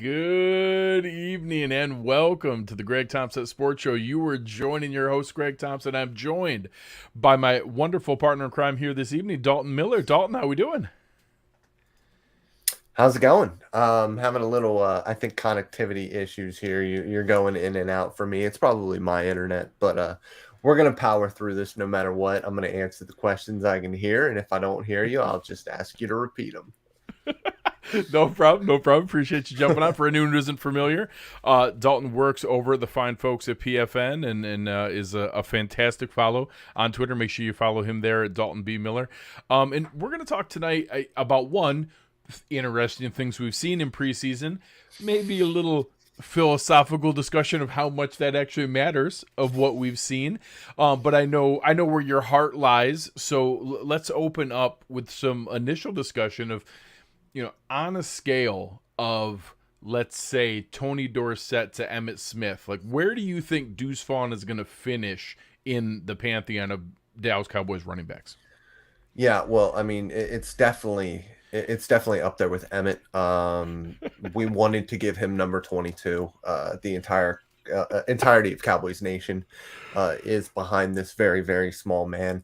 Good evening and welcome to the Greg Tompsett Sports Show. You were joining your host, Greg Tompsett. I'm joined by my wonderful partner in crime here this evening, Dalton Miller. Dalton, how we doing? How's it going? Having a little, I think, connectivity issues here. You're going in and out for me. It's probably my internet, but we're gonna power through this no matter what. I'm gonna answer the questions I can hear, and if I don't hear you, I'll just ask you to repeat them. No problem, no problem. Appreciate you jumping on. For anyone who isn't familiar, Dalton works over at the fine folks at PFN and is a fantastic follow on Twitter. Make sure you follow him there at Dalton B. Miller. And we're going to talk tonight about one interesting things we've seen in preseason, maybe a little philosophical discussion of how much that actually matters of what we've seen. But I know where your heart lies. So let's open up with some initial discussion of, on a scale of, let's say, Tony Dorsett to Emmitt Smith, like, where do you think Deuce Vaughn is going to finish in the pantheon of Dallas Cowboys running backs? Yeah, well, I mean, it's definitely up there with Emmett. We wanted to give him number 22. The entirety of Cowboys Nation is behind this very, very small man.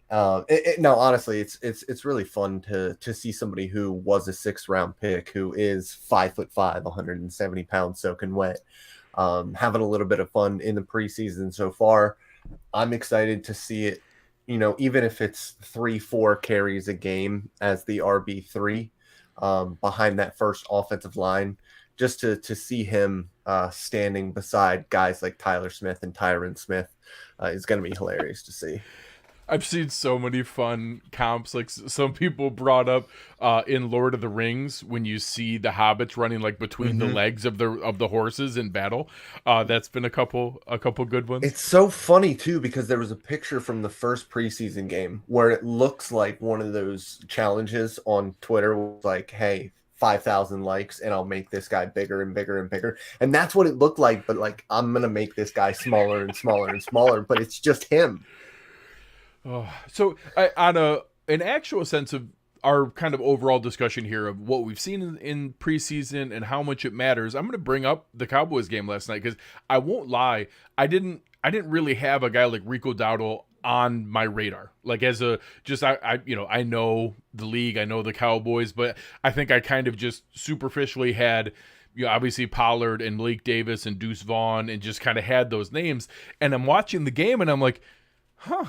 No, honestly, it's really fun to see somebody who was a 6th-round pick, who is 5'5", 170 pounds, soaking wet, having a little bit of fun in the preseason so far. I'm excited to see it. Even if it's 3-4 carries a game as the RB3 behind that first offensive line, just to see him standing beside guys like Tyler Smith and Tyron Smith is going to be hilarious to see. I've seen so many fun comps. Like some people brought up in Lord of the Rings, when you see the hobbits running like between the legs of the horses in battle. That's been a couple good ones. It's so funny too, because there was a picture from the first preseason game where it looks like one of those challenges on Twitter was like, hey, 5,000 likes and I'll make this guy bigger and bigger and bigger. And that's what it looked like. But like, I'm going to make this guy smaller and smaller and smaller, but it's just him. So, on an actual sense of our kind of overall discussion here of what we've seen in preseason and how much it matters, I'm going to bring up the Cowboys game last night, because I won't lie, I didn't really have a guy like Rico Dowdle on my radar. Like, as a just I know the league, I know the Cowboys, but I think I kind of just superficially had, obviously Pollard and Malik Davis and Deuce Vaughn, and just kind of had those names. And I'm watching the game and I'm like, huh,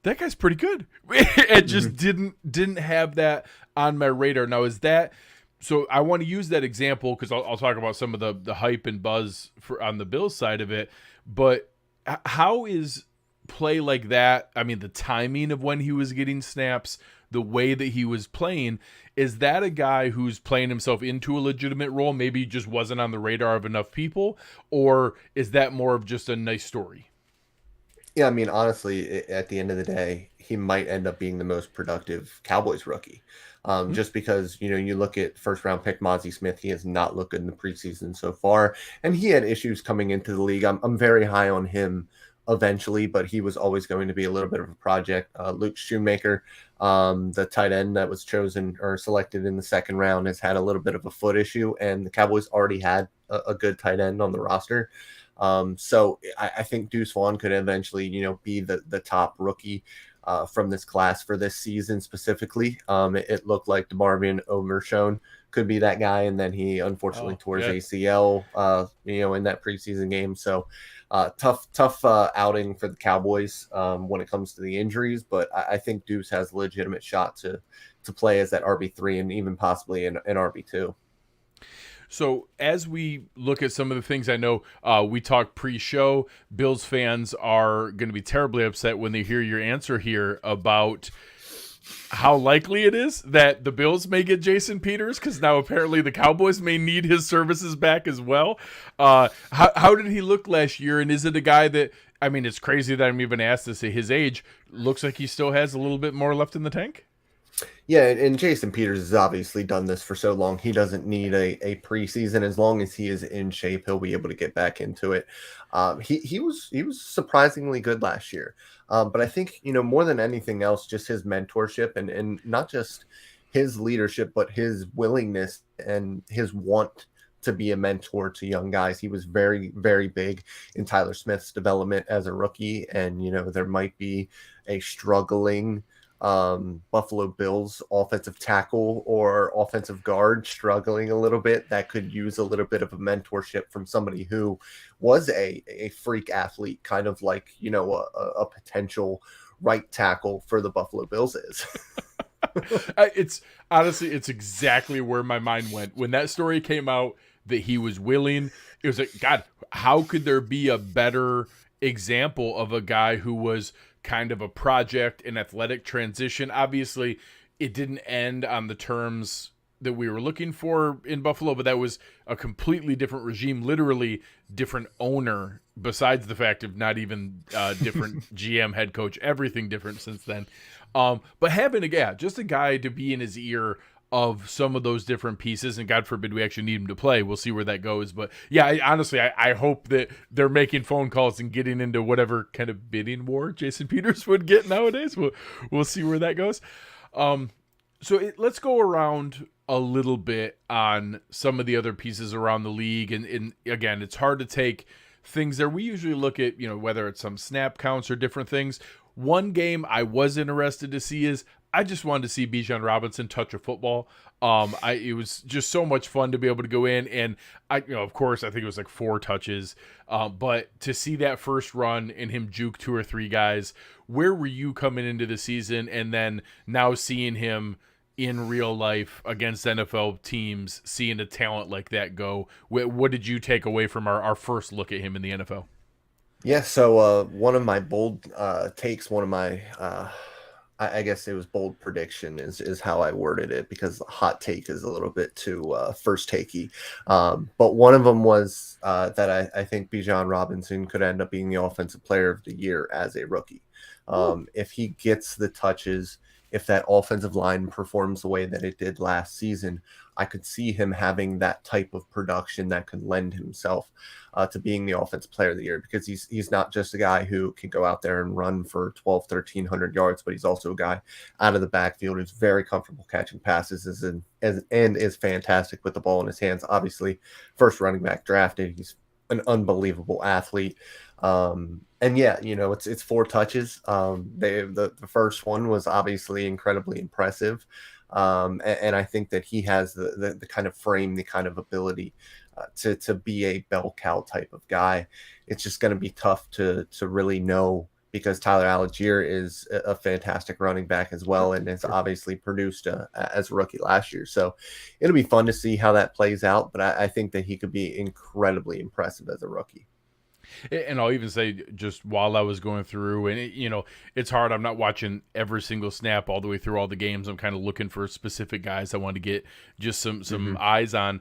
that guy's pretty good. It just didn't have that on my radar. Now, is that so? I want to use that example because I'll talk about some of the hype and buzz on the Bills side of it. But how is play like that? I mean, the timing of when he was getting snaps, the way that he was playing, is that a guy who's playing himself into a legitimate role? Maybe just wasn't on the radar of enough people, or is that more of just a nice story? Yeah, I mean, honestly, at the end of the day, he might end up being the most productive Cowboys rookie. Just because, you look at 1st-round pick Mozzie Smith, he has not looked good in the preseason so far, and he had issues coming into the league. I'm very high on him eventually, but he was always going to be a little bit of a project. Luke Shoemaker, the tight end that was chosen or selected in the 2nd round, has had a little bit of a foot issue, and the Cowboys already had a good tight end on the roster. So I think Deuce Vaughn could eventually, be the top rookie from this class for this season specifically. It looked like DeMarvion Overshown could be that guy, and then he unfortunately tore his ACL, in that preseason game. So tough outing for the Cowboys when it comes to the injuries. But I think Deuce has a legitimate shot to play as that RB3 and even possibly an RB2. So as we look at some of the things, I know we talked pre-show, Bills fans are going to be terribly upset when they hear your answer here about how likely it is that the Bills may get Jason Peters, because now apparently the Cowboys may need his services back as well. How did he look last year? And is it a guy that, I mean, it's crazy that I'm even asked this at his age, looks like he still has a little bit more left in the tank? Yeah, and Jason Peters has obviously done this for so long. He doesn't need a preseason. As long as he is in shape, he'll be able to get back into it. He was surprisingly good last year. But I think, more than anything else, just his mentorship and not just his leadership, but his willingness and his want to be a mentor to young guys. He was very, very big in Tyler Smith's development as a rookie. And, there might be a struggling Buffalo Bills offensive tackle or offensive guard struggling a little bit that could use a little bit of a mentorship from somebody who was a freak athlete, kind of like, a potential right tackle for the Buffalo Bills is. It's honestly, it's exactly where my mind went when that story came out that he was willing. It was like, God, how could there be a better example of a guy who was kind of a project, an athletic transition? Obviously, it didn't end on the terms that we were looking for in Buffalo, but that was a completely different regime, literally different owner, besides the fact of not even different GM, head coach, everything different since then. But having just a guy to be in his ear of some of those different pieces, and God forbid we actually need him to play. We'll see where that goes. But yeah, honestly, I hope that they're making phone calls and getting into whatever kind of bidding war Jason Peters would get nowadays. We'll see where that goes. So let's go around a little bit on some of the other pieces around the league. And again, it's hard to take things there. We usually look at, whether it's some snap counts or different things. One game I was interested to see is I just wanted to see Bijan Robinson touch a football. It was just so much fun to be able to go in and of course, I think it was like 4 touches. But to see that first run and him juke 2 or 3 guys, where were you coming into the season? And then now seeing him in real life against NFL teams, seeing a talent like that go, what did you take away from our first look at him in the NFL? Yeah, so one of my bold takes, one of my, I guess it was bold prediction is how I worded it, because hot take is a little bit too first takey. But one of them was that I think Bijan Robinson could end up being the offensive player of the year as a rookie. If he gets the touches, if that offensive line performs the way that it did last season, I could see him having that type of production that could lend himself to being the offensive player of the year, because he's not just a guy who can go out there and run for 1,200 yards, but he's also a guy out of the backfield who's very comfortable catching passes and is fantastic with the ball in his hands. Obviously, first running back drafted. He's an unbelievable athlete. And yeah, it's 4 touches. The first one was obviously incredibly impressive. And I think that he has the kind of frame, the kind of ability to be a bell cow type of guy. It's just going to be tough to really know, because Tyler Algier is a fantastic running back as well, and has obviously produced as a rookie last year. So it'll be fun to see how that plays out, but I think that he could be incredibly impressive as a rookie. And I'll even say, just while I was going through, and it's hard. I'm not watching every single snap all the way through all the games. I'm kind of looking for specific guys I want to get just some eyes on.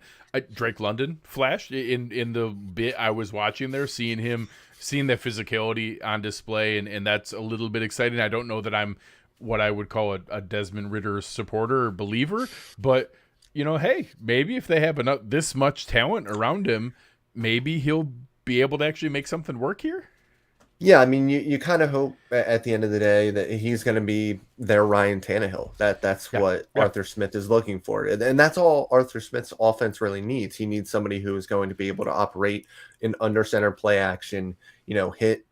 Drake London flashed in the bit I was watching there, seeing that physicality on display, and that's a little bit exciting. I don't know that I'm what I would call a Desmond Ridder supporter or believer, but hey, maybe if they have this much talent around him, maybe he'll be able to actually make something work here. Yeah, I mean, you kind of hope at the end of the day that he's going to be their Ryan Tannehill. That's what Arthur Smith is looking for. And that's all Arthur Smith's offense really needs. He needs somebody who is going to be able to operate in under center play action, hit,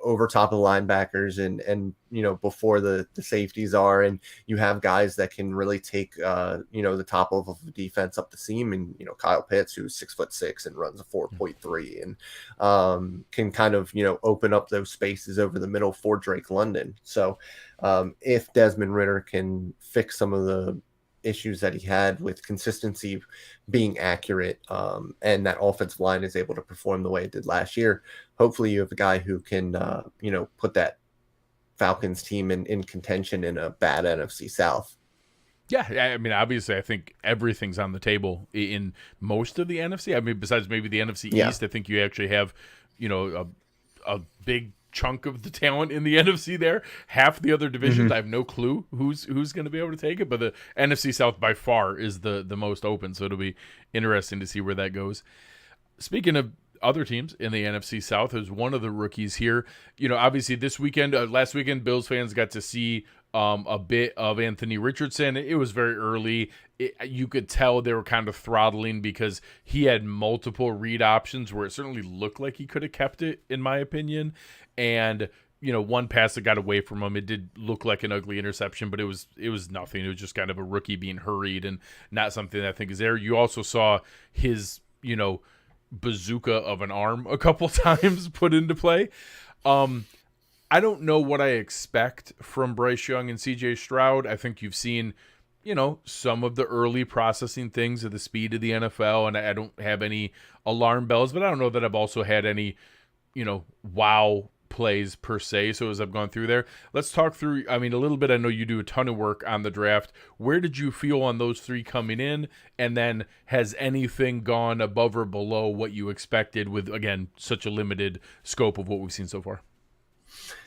over top of the linebackers and before the safeties are. And you have guys that can really take, the top of the defense up the seam. And, Kyle Pitts, who's 6'6" and runs a 4.3 and can kind of, open up those spaces over the middle for Drake London. So if Desmond Ridder can fix some of the issues that he had with consistency, being accurate, and that offensive line is able to perform the way it did last year, hopefully you have a guy who can, put that Falcons team in contention in a bad NFC South. Yeah, I mean, obviously, I think everything's on the table in most of the NFC. I mean, besides maybe the NFC East, I think you actually have, a big chunk of the talent in the NFC there. Half the other divisions, I have no clue who's going to be able to take it, but the NFC South by far is the most open, so it'll be interesting to see where that goes. Speaking of other teams in the NFC South is one of the rookies here. Obviously this weekend, last weekend, Bills fans got to see a bit of Anthony Richardson. It was very early. You could tell they were kind of throttling because he had multiple read options where it certainly looked like he could have kept it, in my opinion. And one pass that got away from him, it did look like an ugly interception, but it was nothing. It was just kind of a rookie being hurried and not something that I think is there. You also saw his, bazooka of an arm a couple times put into play. I don't know what I expect from Bryce Young and CJ Stroud. I think you've seen, some of the early processing things at the speed of the NFL, and I don't have any alarm bells, but I don't know that I've also had any, wow plays per se. So as I've gone through there, let's talk through, a little bit. I know you do a ton of work on the draft. Where did you feel on those three coming in? And then has anything gone above or below what you expected with, again, such a limited scope of what we've seen so far?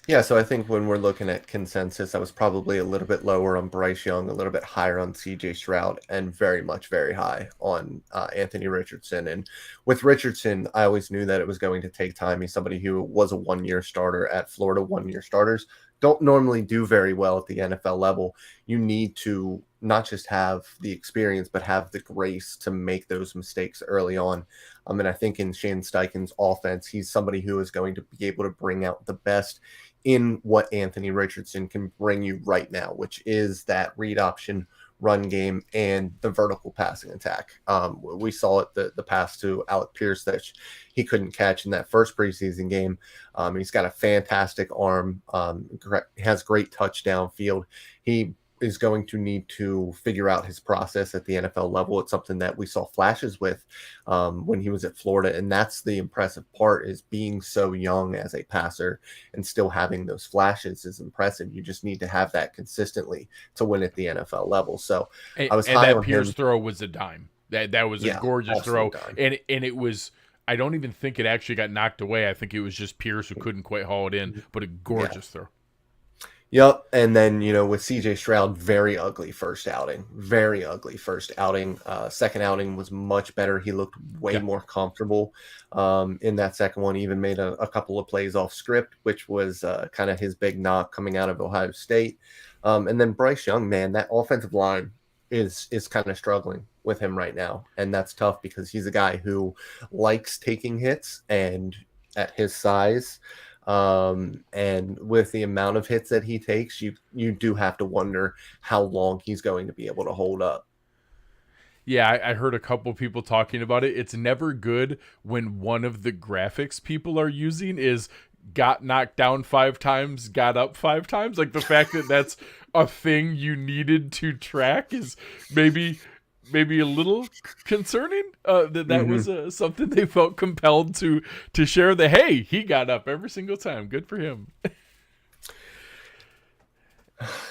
Yeah, so I think when we're looking at consensus, I was probably a little bit lower on Bryce Young, a little bit higher on CJ Stroud, and very high on Anthony Richardson. And with Richardson, I always knew that it was going to take time. He's somebody who was a one-year starter at Florida. One-year starters don't normally do very well at the NFL level. You need to not just have the experience, but have the grace to make those mistakes early on. And I think in Shane Steichen's offense, he's somebody who is going to be able to bring out the best in what Anthony Richardson can bring you right now, which is that read option, run game, and the vertical passing attack. We saw it the pass to Alec Pierce that he couldn't catch in that first preseason game. He's got a fantastic arm, has great touchdown field. He is going to need to figure out his process at the NFL level. It's something that we saw flashes with when he was at Florida. And that's the impressive part, is being so young as a passer and still having those flashes is impressive. You just need to have that consistently to win at the NFL level. So I was high on Pierce him. throw was a dime. That was a gorgeous throw. And it was, I don't even think it actually got knocked away. I think it was just Pierce who couldn't quite haul it in, but a gorgeous throw. Yep. And then, with CJ Stroud, very ugly first outing. Second outing was much better. He looked way more comfortable in that second one. Even made a couple of plays off script, which was kind of his big knock coming out of Ohio State. And then Bryce Young, man, that offensive line is kind of struggling with him right now. And that's tough because he's a guy who likes taking hits, and at his size, and with the amount of hits that he takes, you do have to wonder how long he's going to be able to hold up. Yeah, I heard a couple people talking about it. It's never good when one of the graphics people are using is got knocked down 5 times, got up 5 times. Like, the fact that that's a thing you needed to track is maybe a little concerning. That was something they felt compelled to share, that, hey, he got up every single time. Good for him.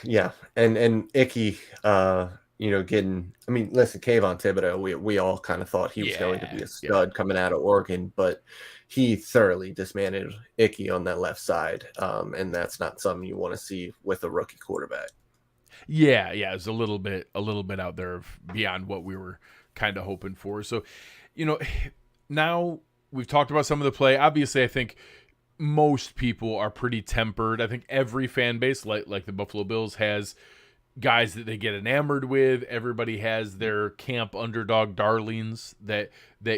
Yeah. And Icky, getting, listen, Kayvon Thibodeau, we all kind of thought he was going to be a stud coming out of Oregon, but he thoroughly dismantled Icky on that left side. And that's not something you want to see with a rookie quarterback. Yeah, it was a little bit out there beyond what we were kind of hoping for. So, now we've talked about some of the play. Obviously, I think most people are pretty tempered. I think every fan base, like the Buffalo Bills, has guys that they get enamored with. Everybody has their camp underdog darlings that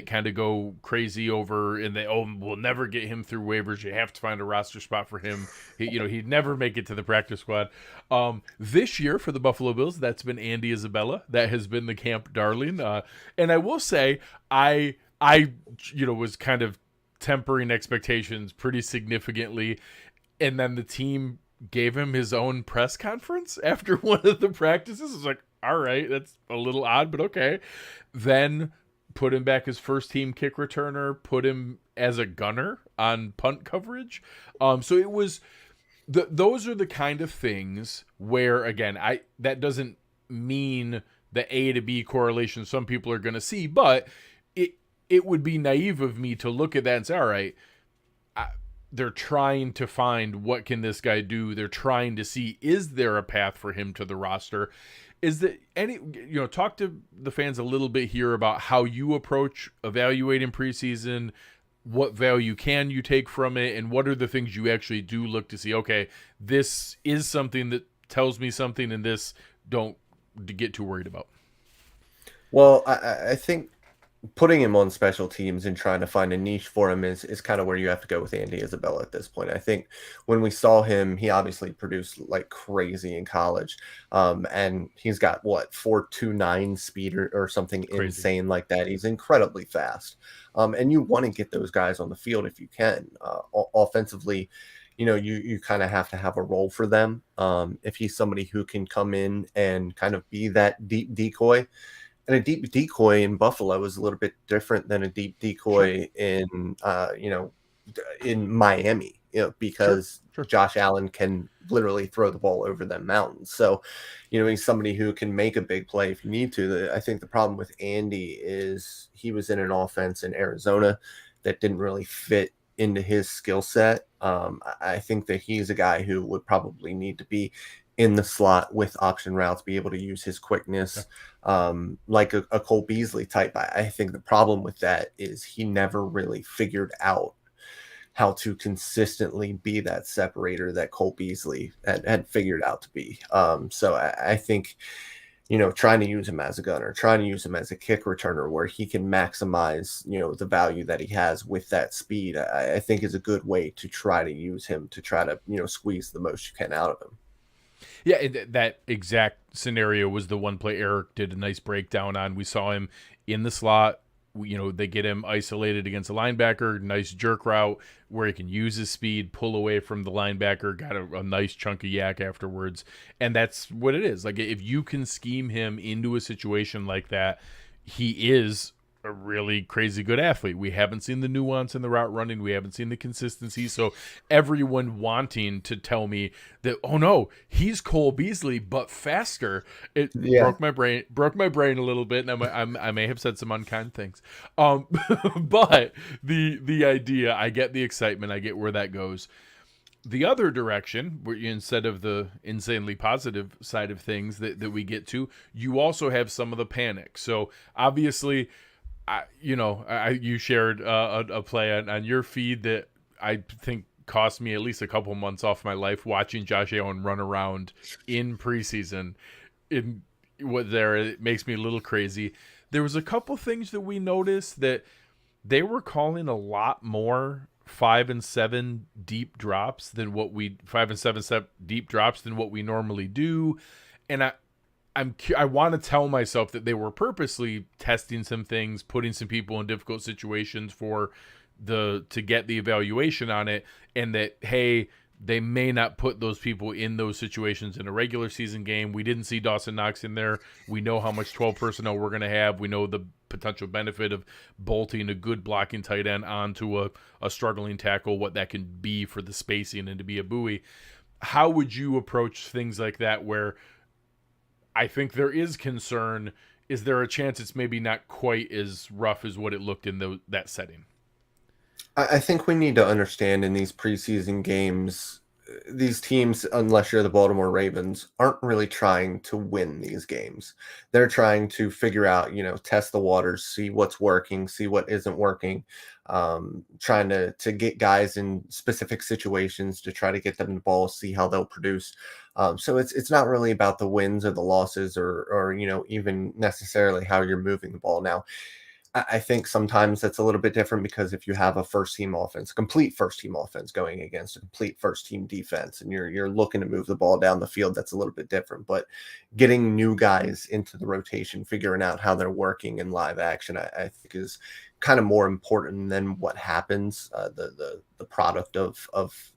kind of go crazy over, and we'll never get him through waivers. You have to find a roster spot for him. He'd never make it to the practice squad. This year for the Buffalo Bills, that's been Andy Isabella. That has been the camp darling. And I will say, I was kind of tempering expectations pretty significantly, and then the team gave him his own press conference after one of the practices. I was like, all right, that's a little odd, but okay. Then put him back as first team kick returner, put him as a gunner on punt coverage. So it was, those are the kind of things where, again, that doesn't mean the A to B correlation some people are going to see, but it would be naive of me to look at that and say, all right, they're trying to find what can this guy do. They're trying to see, is there a path for him to the roster? Is that talk to the fans a little bit here about how you approach evaluating preseason, what value can you take from it, and what are the things you actually do look to see, okay, this is something that tells me something, and this don't get too worried about. Well, I think putting him on special teams and trying to find a niche for him is kind of where you have to go with Andy Isabella at this point. I think when we saw him, he obviously produced like crazy in college. And he's got what, 4.29 speed or something Crazy. insane like that. He's incredibly fast. And you want to get those guys on the field if you can. Offensively, you kind of have to have a role for them. If he's somebody who can come in and kind of be that deep decoy. And a deep decoy in Buffalo is a little bit different than a deep decoy in Miami, because Sure. Josh Allen can literally throw the ball over them mountains. So, he's somebody who can make a big play if you need to. I think the problem with Andy is he was in an offense in Arizona that didn't really fit into his skill set. I think that he's a guy who would probably need to be in the slot with option routes, be able to use his quickness, like a Cole Beasley type. I think the problem with that is he never really figured out how to consistently be that separator that Cole Beasley had figured out to be. So I think, trying to use him as a gunner, trying to use him as a kick returner where he can maximize, the value that he has with that speed, I think is a good way to try to use him to try to, squeeze the most you can out of him. Yeah, that exact scenario was the one play Eric did a nice breakdown on. We saw him in the slot. They get him isolated against a linebacker, nice jerk route where he can use his speed, pull away from the linebacker, got a nice chunk of yak afterwards. And that's what it is. Like, if you can scheme him into a situation like that, he is a really crazy good athlete. We haven't seen the nuance in the route running. We haven't seen the consistency. So everyone wanting to tell me that, oh no, he's Cole Beasley, but faster. It broke my brain a little bit. And I may have said some unkind things. But the idea, I get the excitement. I get where that goes. The other direction, where instead of the insanely positive side of things that we get to, you also have some of the panic. So obviously, you shared a play on your feed that I think cost me at least a couple months off my life, watching Josh Allen run around in preseason. It makes me a little crazy. There was a couple things that we noticed that they were calling a lot more 5 and 7 deep drops than what we 5 and 7 deep drops than what we normally do, and I want to tell myself that they were purposely testing some things, putting some people in difficult situations to get the evaluation on it, and that, hey, they may not put those people in those situations in a regular season game. We didn't see Dawson Knox in there. We know how much 12 personnel we're going to have. We know the potential benefit of bolting a good blocking tight end onto a struggling tackle, what that can be for the spacing and to be a buoy. How would you approach things like that where I think there is concern? Is there a chance it's maybe not quite as rough as what it looked in that setting? I think we need to understand in these preseason games, these teams, unless you're the Baltimore Ravens, aren't really trying to win these games. They're trying to figure out, test the waters, see what's working, see what isn't working, trying to get guys in specific situations to try to get them the ball, see how they'll produce. So it's not really about the wins or the losses or even necessarily how you're moving the ball. Now, I think sometimes that's a little bit different because if you have a complete first team offense going against a complete first team defense, and you're looking to move the ball down the field, that's a little bit different. But getting new guys into the rotation, figuring out how they're working in live action, I think is kind of more important than what happens, the product of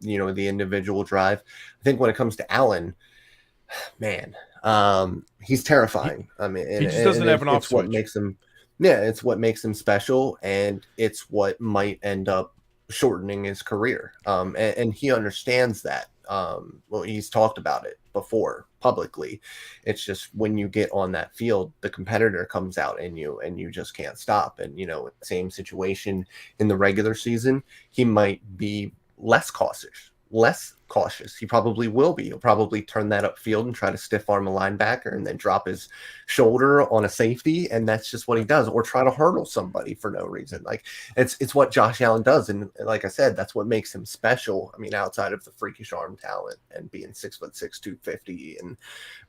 the individual drive. I think when it comes to Allen, man, he's terrifying. He just doesn't have an off switch. It's what makes him special, and it's what might end up shortening his career. And he understands that. He's talked about it before publicly. It's just when you get on that field, the competitor comes out in you, and you just can't stop. And same situation in the regular season, he might be less cautious cautious. He probably will be. He'll probably turn that upfield and try to stiff arm a linebacker and then drop his shoulder on a safety, and that's just what he does. Or try to hurdle somebody for no reason. Like it's what Josh Allen does, and like I said, that's what makes him special. I mean, outside of the freakish arm talent and being 6'6", 250, and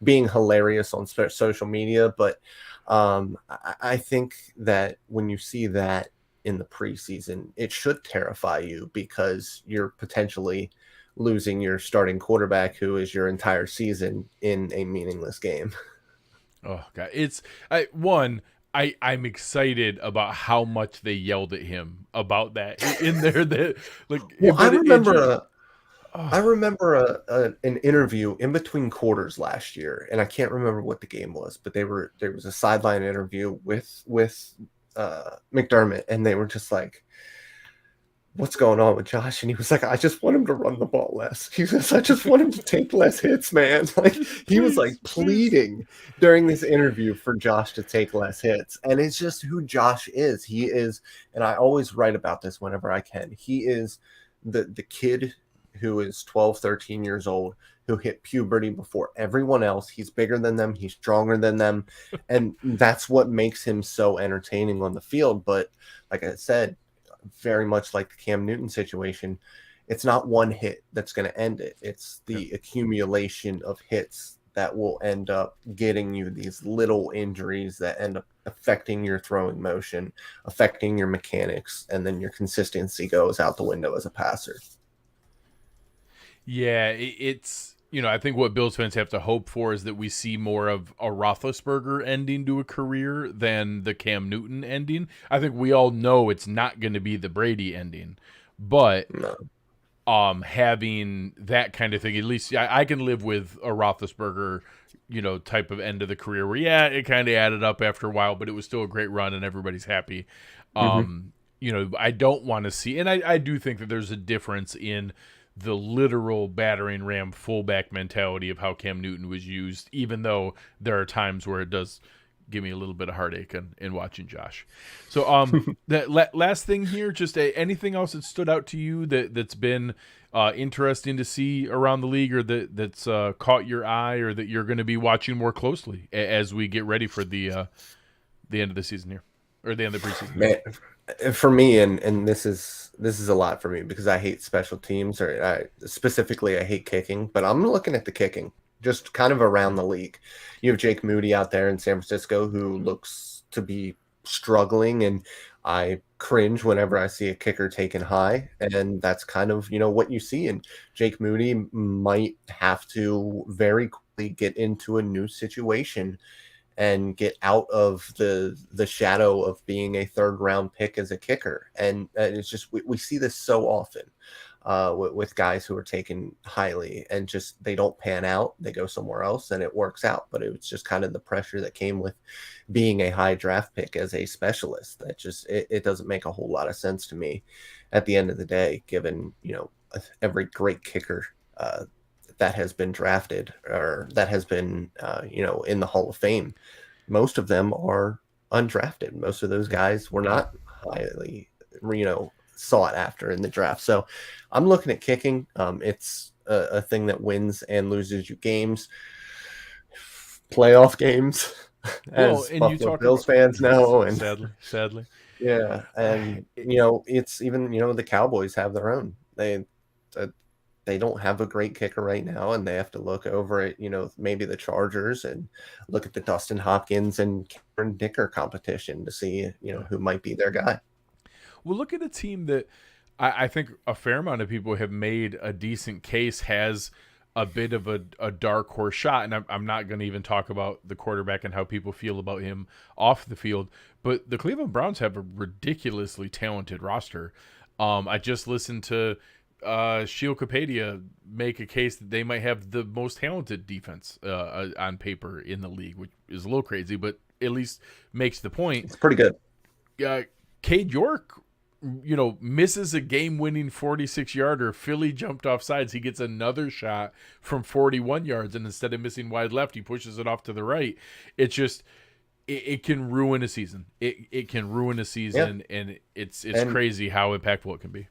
being hilarious on social media, but I think that when you see that in the preseason, it should terrify you because you're potentially losing your starting quarterback, who is your entire season, in a meaningless game. Oh God, I'm excited about how much they yelled at him about that in there. That like, well, I remember an interview in between quarters last year, and I can't remember what the game was, but there was a sideline interview with McDermott, and they were just like, "What's going on with Josh?" And he was like, "I just want him to run the ball less." He says, "I just want him to take less hits, man." Like he was like pleading during this interview for Josh to take less hits, and it's just who Josh is. He is, and I always write about this whenever I can. He is the kid who is 12, 13 years old, who hit puberty before everyone else. He's bigger than them. He's stronger than them. And that's what makes him so entertaining on the field. But like I said, very much like the Cam Newton situation, it's not one hit that's going to end it. It's the accumulation of hits that will end up getting you these little injuries that end up affecting your throwing motion, affecting your mechanics, and then your consistency goes out the window as a passer. Yeah, it's, I think what Bills fans have to hope for is that we see more of a Roethlisberger ending to a career than the Cam Newton ending. I think we all know it's not going to be the Brady ending, but having that kind of thing, at least I can live with a Roethlisberger, type of end of the career where, it kind of added up after a while, but it was still a great run and everybody's happy. I don't want to see, and I do think that there's a difference in the literal battering ram fullback mentality of how Cam Newton was used, even though there are times where it does give me a little bit of heartache in watching Josh. So that last thing here, just anything else that stood out to you that's been interesting to see around the league, or that's caught your eye, or that you're going to be watching more closely as we get ready for the end of the season here, or the end of the preseason? Man, for me, and this is a lot for me because I hate special teams, or I hate kicking, but I'm looking at the kicking just kind of around the league. You have Jake Moody out there in San Francisco who looks to be struggling, and I cringe whenever I see a kicker taken high, and that's kind of, what you see. And Jake Moody might have to very quickly get into a new situation and get out of the shadow of being a third round pick as a kicker. And it's just, we see this so often with guys who are taken highly and just, they don't pan out, they go somewhere else and it works out. But it was just kind of the pressure that came with being a high draft pick as a specialist. That just, it doesn't make a whole lot of sense to me at the end of the day, given, every great kicker that has been drafted, or that has been, in the Hall of Fame. Most of them are undrafted. Most of those guys were not highly, sought after in the draft. So I'm looking at kicking. It's a thing that wins and loses you games, playoff games, as and Buffalo Bills fans know. And sadly. Yeah. And, it's even, the Cowboys have their own. They don't have a great kicker right now, and they have to look over at, maybe the Chargers and look at the Dustin Hopkins and Cameron Dicker competition to see, who might be their guy. Well, look at a team that I think a fair amount of people have made a decent case has a bit of a dark horse shot. And I'm not going to even talk about the quarterback and how people feel about him off the field, but the Cleveland Browns have a ridiculously talented roster. I just listened to Shiokapedia make a case that they might have the most talented defense on paper in the league, which is a little crazy, but at least makes the point. It's pretty good. Cade York, misses a game-winning 46-yarder. Philly jumped off sides. He gets another shot from 41 yards, and instead of missing wide left, he pushes it off to the right. It's just, it can ruin a season. It can ruin a season, and it's crazy how impactful it can be.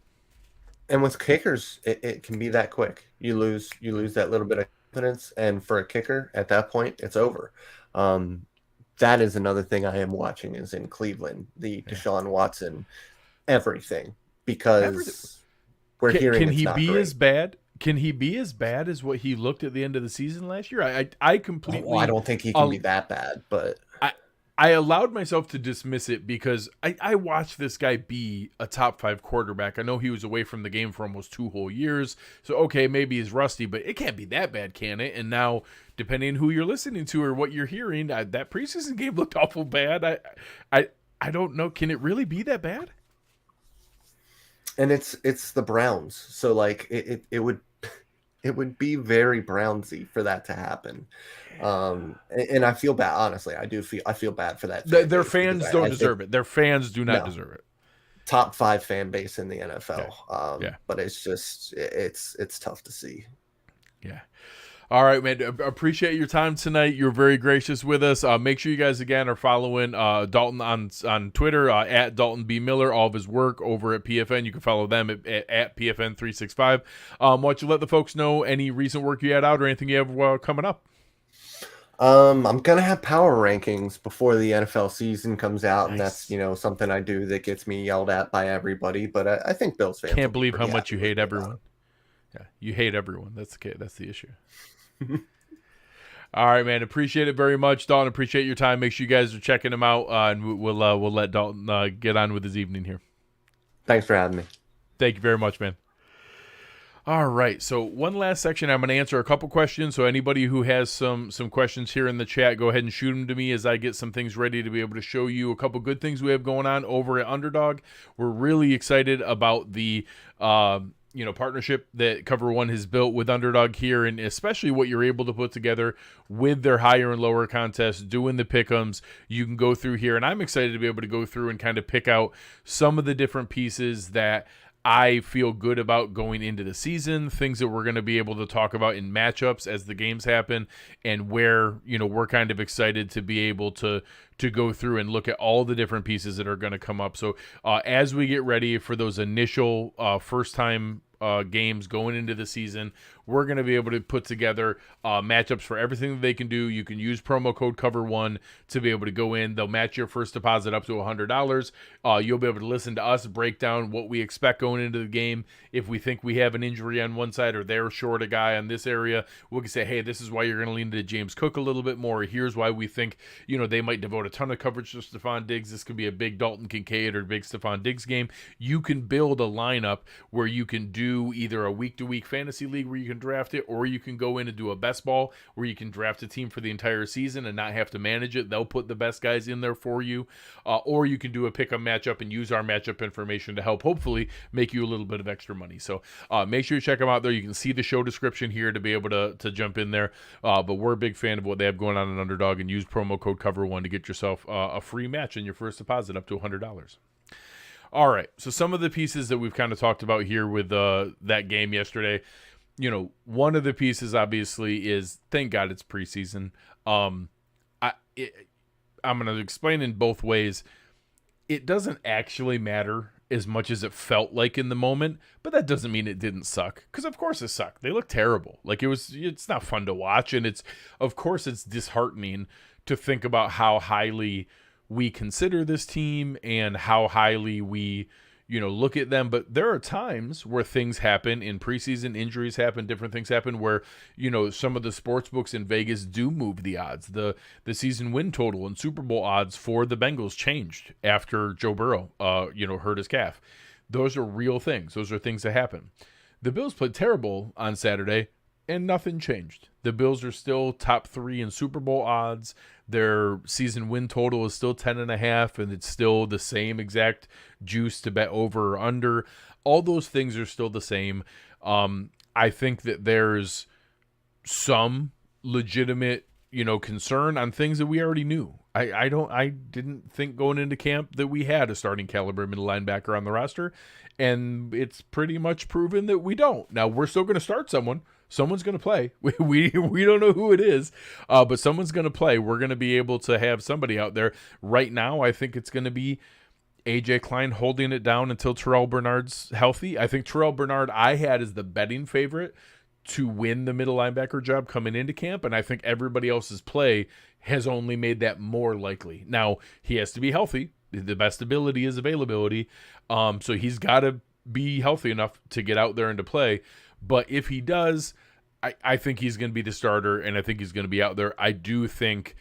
And with kickers, it can be that quick. You lose that little bit of confidence, and for a kicker, at that point, it's over. Um, that is another thing I am watching is in Cleveland, the Yeah. Deshaun Watson everything, Everything. because we're hearing Can it's he not be as great. bad? Can he be as bad as what he looked at the end of the season last year? I Oh, I completely don't think he can uh, be that bad, but I I allowed myself to dismiss it because I watched this guy be a top 5 quarterback. I know he was away from the game for almost 2 whole years. So okay, maybe he's rusty, but it can't be that bad, can it? And now, depending on who you're listening to or what you're hearing, that preseason game looked awful bad. I I don't know. Can it really be that bad? and it's the Browns, so like it would be very Brownsy for that to happen. And I feel bad, honestly. I feel bad for that fan Their base because fans don't I think deserve it. Their fans do not no, deserve it. top 5 fan base in the Okay. NFL. Yeah. But it's just it's tough to see. Yeah. All right, man. Appreciate your time tonight. You're very gracious with us. Make sure you guys again are following Dalton on Twitter at Dalton B Miller. All of his work over at PFN. You can follow them at PFN 365. Why don't you let the folks know any recent work you had out or anything you have coming up? I'm gonna have power rankings before the NFL season comes out, and that's Nice. something I do that gets me yelled at by everybody. But I think Bills fans will Can't be believe how pretty much happy you with hate me about everyone. Yeah, you hate everyone. That's the issue. All right, man. Appreciate it very much, Dalton. Appreciate your time. Make sure you guys are checking him out, and we'll let Dalton get on with his evening here. Thanks for having me. Thank you very much, man. All right. So one last section. I'm going to answer a couple questions. So anybody who has some questions here in the chat, go ahead and shoot them to me as I get some things ready to be able to show you a couple good things we have going on over at Underdog. We're really excited about the partnership that Cover One has built with Underdog here, and especially what you're able to put together with their higher and lower contests, doing the pick'ems. You can go through here, and I'm excited to be able to go through and kind of pick out some of the different pieces that I feel good about going into the season, things that we're going to be able to talk about in matchups as the games happen, and where, we're kind of excited to be able to go through and look at all the different pieces that are going to come up. So as we get ready for those initial first time games going into the season, we're going to be able to put together matchups for everything that they can do. You can use promo code Cover1 to be able to go in. They'll match your first deposit up to $100. You'll be able to listen to us break down what we expect going into the game. If we think we have an injury on one side or they're short a guy on this area, we can say, hey, this is why you're going to lean into James Cook a little bit more. Here's why we think, they might devote a ton of coverage to Stephon Diggs. This could be a big Dalton Kincaid or big Stephon Diggs game. You can build a lineup where you can do either a week-to-week fantasy league where you can draft it, or you can go in and do a best ball where you can draft a team for the entire season and not have to manage it. They'll put the best guys in there for you. Or you can do a pick-up matchup and use our matchup information to help hopefully make you a little bit of extra money. So make sure you check them out there. You can see the show description here to be able to jump in there. But we're a big fan of what they have going on in Underdog, and use promo code Cover1 to get yourself a free match in your first deposit up to $100. All right, so some of the pieces that we've kind of talked about here with that game yesterday, one of the pieces obviously is, thank God it's preseason. I'm going to explain in both ways. It doesn't actually matter as much as it felt like in the moment, but that doesn't mean it didn't suck, because of course it sucked. They looked terrible. It's not fun to watch, and of course it's disheartening to think about how highly we consider this team and how highly we look at them. But there are times where things happen in preseason, injuries happen, different things happen where some of the sports books in Vegas do move the odds. The season win total and Super Bowl odds for the Bengals changed after Joe Burrow hurt his calf. Those are real things. Those are things that happen. The Bills played terrible on Saturday, and nothing changed. The Bills are still top 3 in Super Bowl odds. Their season win total is still 10.5, and it's still the same exact juice to bet over or under. All those things are still the same. I think that there's some legitimate, concern on things that we already knew. I didn't think going into camp that we had a starting caliber middle linebacker on the roster, and it's pretty much proven that we don't. Now, we're still going to start someone. Someone's going to play. We don't know who it is, but someone's going to play. We're going to be able to have somebody out there. Right now, I think it's going to be AJ Klein holding it down until Terrell Bernard's healthy. I think Terrell Bernard I had as the betting favorite to win the middle linebacker job coming into camp, and I think everybody else's play has only made that more likely. Now, he has to be healthy. The best ability is availability. So he's got to be healthy enough to get out there and to play. But if he does, I think he's going to be the starter, and I think he's going to be out there. I do think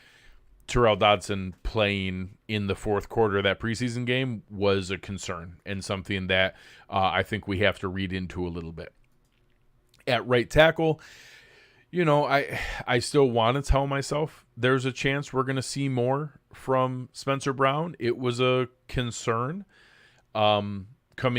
Terrell Dodson playing in the fourth quarter of that preseason game was a concern and something that I think we have to read into a little bit. At right tackle, I still want to tell myself there's a chance we're going to see more from Spencer Brown. It was a concern coming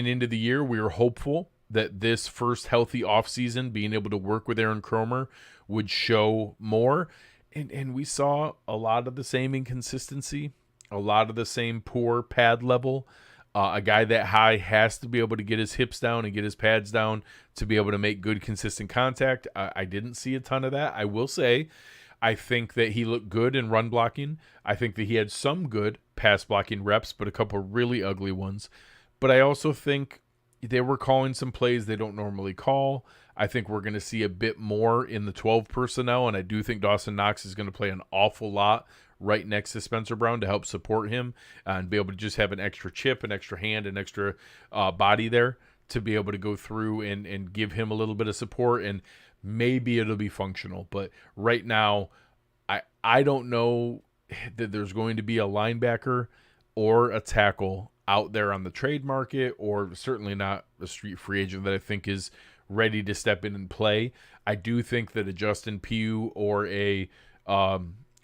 into the year. We were hopeful that this first healthy offseason, being able to work with Aaron Kromer, would show more. And we saw a lot of the same inconsistency, a lot of the same poor pad level. A guy that high has to be able to get his hips down and get his pads down to be able to make good, consistent contact. I didn't see a ton of that. I will say, I think that he looked good in run blocking. I think that he had some good pass blocking reps, but a couple really ugly ones. But I also think they were calling some plays they don't normally call. I think we're going to see a bit more in the 12 personnel, and I do think Dawson Knox is going to play an awful lot right next to Spencer Brown to help support him and be able to just have an extra chip, an extra hand, an extra body there to be able to go through and give him a little bit of support, and maybe it'll be functional. But right now, I don't know that there's going to be a linebacker or a tackle out there on the trade market, or certainly not a street free agent that I think is ready to step in and play. I do think that a Justin Pugh or a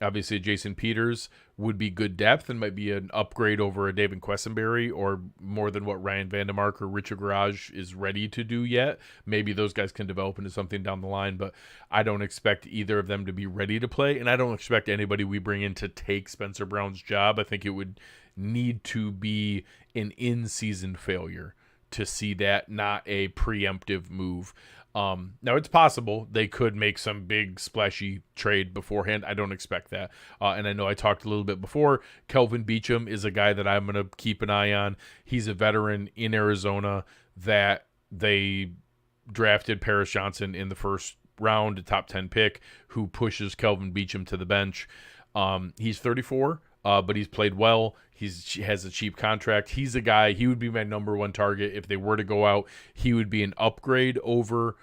obviously a Jason Peters would be good depth and might be an upgrade over a David Quessenberry, or more than what Ryan Vandemark or Richard Garage is ready to do yet. Maybe those guys can develop into something down the line, but I don't expect either of them to be ready to play, and I don't expect anybody we bring in to take Spencer Brown's job. I think it would need to be an in-season failure to see that, not a preemptive move. Now, it's possible they could make some big splashy trade beforehand. I don't expect that. And I know I talked a little bit before. Kelvin Beachum is a guy that I'm going to keep an eye on. He's a veteran in Arizona that they drafted Paris Johnson in the first round, a top 10 pick, who pushes Kelvin Beachum to the bench. He's 34. But he's played well. He has a cheap contract. He's a guy, he would be my number one target. If they were to go out, he would be an upgrade over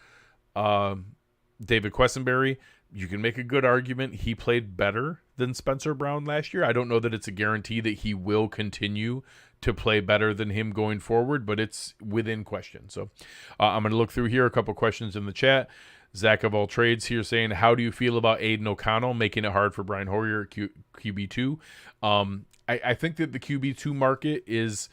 David Quessenberry. You can make a good argument he played better than Spencer Brown last year. I don't know that it's a guarantee that he will continue to play better than him going forward, but it's within question. So I'm going to look through here, a couple questions in the chat. Zach of all trades here saying, how do you feel about Aiden O'Connell making it hard for Brian Hoyer at QB2? I think that the QB2 market is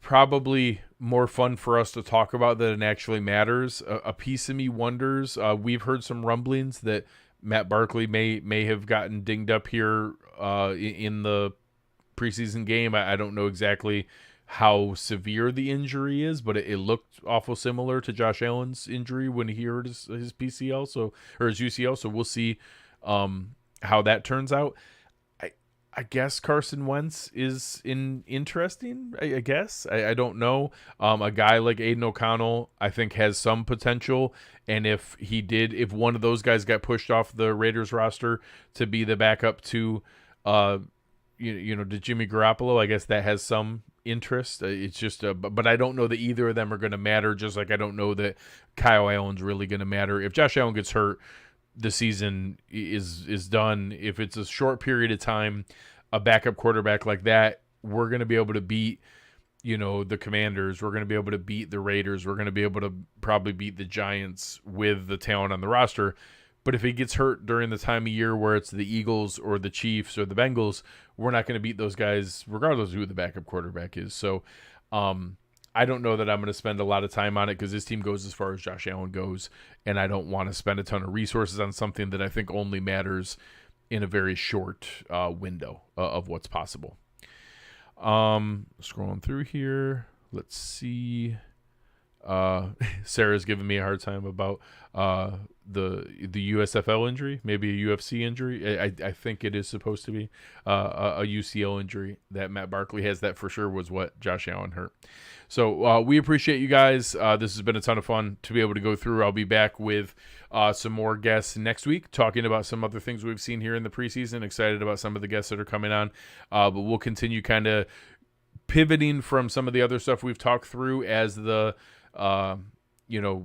probably more fun for us to talk about than it actually matters. A piece of me wonders, we've heard some rumblings that Matt Barkley may have gotten dinged up here in the preseason game. I don't know exactly how severe the injury is, but it looked awful similar to Josh Allen's injury when he hurt his PCL, or his UCL. So we'll see how that turns out. I guess Carson Wentz is interesting. I guess I don't know. A guy like Aiden O'Connell, I think, has some potential, and if one of those guys got pushed off the Raiders roster to be the backup to, to Jimmy Garoppolo, I guess that has some interest. It's just but I don't know that either of them are going to matter, just like I don't know that Kyle Allen's really going to matter. If Josh Allen gets hurt, the season is done. If it's a short period of time, a backup quarterback like that, we're going to be able to beat the Commanders, we're going to be able to beat the Raiders, we're going to be able to probably beat the Giants with the talent on the roster. But if he gets hurt during the time of year where it's the Eagles or the Chiefs or the Bengals, we're not going to beat those guys regardless of who the backup quarterback is. So I don't know that I'm going to spend a lot of time on it because this team goes as far as Josh Allen goes, and I don't want to spend a ton of resources on something that I think only matters in a very short window of what's possible. Scrolling through here, let's see. Sarah's giving me a hard time about the USFL injury, maybe a UFC injury. I think it is supposed to be a UCL injury that Matt Barkley has. That for sure was what Josh Allen hurt. So we appreciate you guys. This has been a ton of fun to be able to go through. I'll be back with some more guests next week, talking about some other things we've seen here in the preseason. Excited about some of the guests that are coming on, but we'll continue kind of pivoting from some of the other stuff we've talked through as the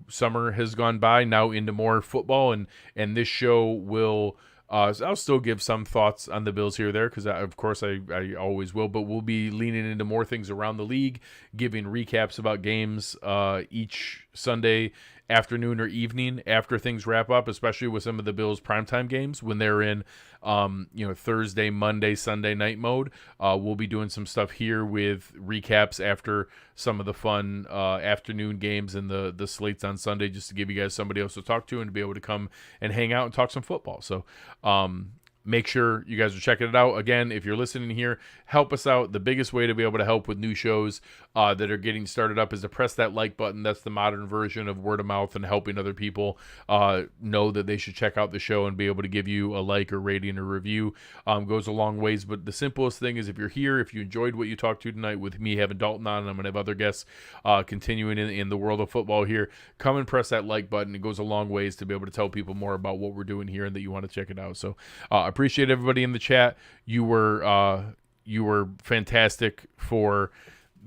summer has gone by, now into more football, and this show will I'll still give some thoughts on the Bills here or there, because of course I always will, but we'll be leaning into more things around the league, giving recaps about games each Sunday afternoon or evening after things wrap up, especially with some of the Bills primetime games when they're in Thursday, Monday, Sunday night mode. We'll be doing some stuff here with recaps after some of the fun afternoon games and the slates on Sunday, just to give you guys somebody else to talk to and to be able to come and hang out and talk some football. So make sure you guys are checking it out. Again, if you're listening here, help us out. The biggest way to be able to help with new shows that are getting started up is to press that like button. That's the modern version of word of mouth and helping other people know that they should check out the show and be able to give you a like or rating or review. Goes a long ways. But the simplest thing is, if you're here, if you enjoyed what you talked to tonight with me having Dalton on, and I'm going to have other guests continuing in the world of football here, come and press that like button. It goes a long ways to be able to tell people more about what we're doing here and that you want to check it out. So appreciate everybody in the chat. You were fantastic for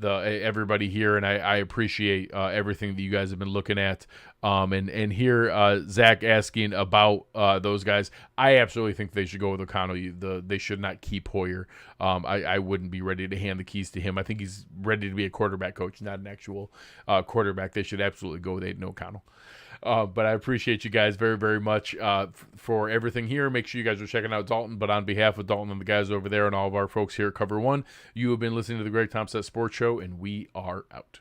everybody here, and I appreciate everything that you guys have been looking at. And here Zach asking about those guys. I absolutely think they should go with O'Connell. They should not keep Hoyer. I wouldn't be ready to hand the keys to him. I think he's ready to be a quarterback coach, not an actual quarterback. They should absolutely go with Aiden O'Connell. But I appreciate you guys very, very much for everything here. Make sure you guys are checking out Dalton. But on behalf of Dalton and the guys over there and all of our folks here at Cover One, you have been listening to the Greg Tompsett Sports Show, and we are out.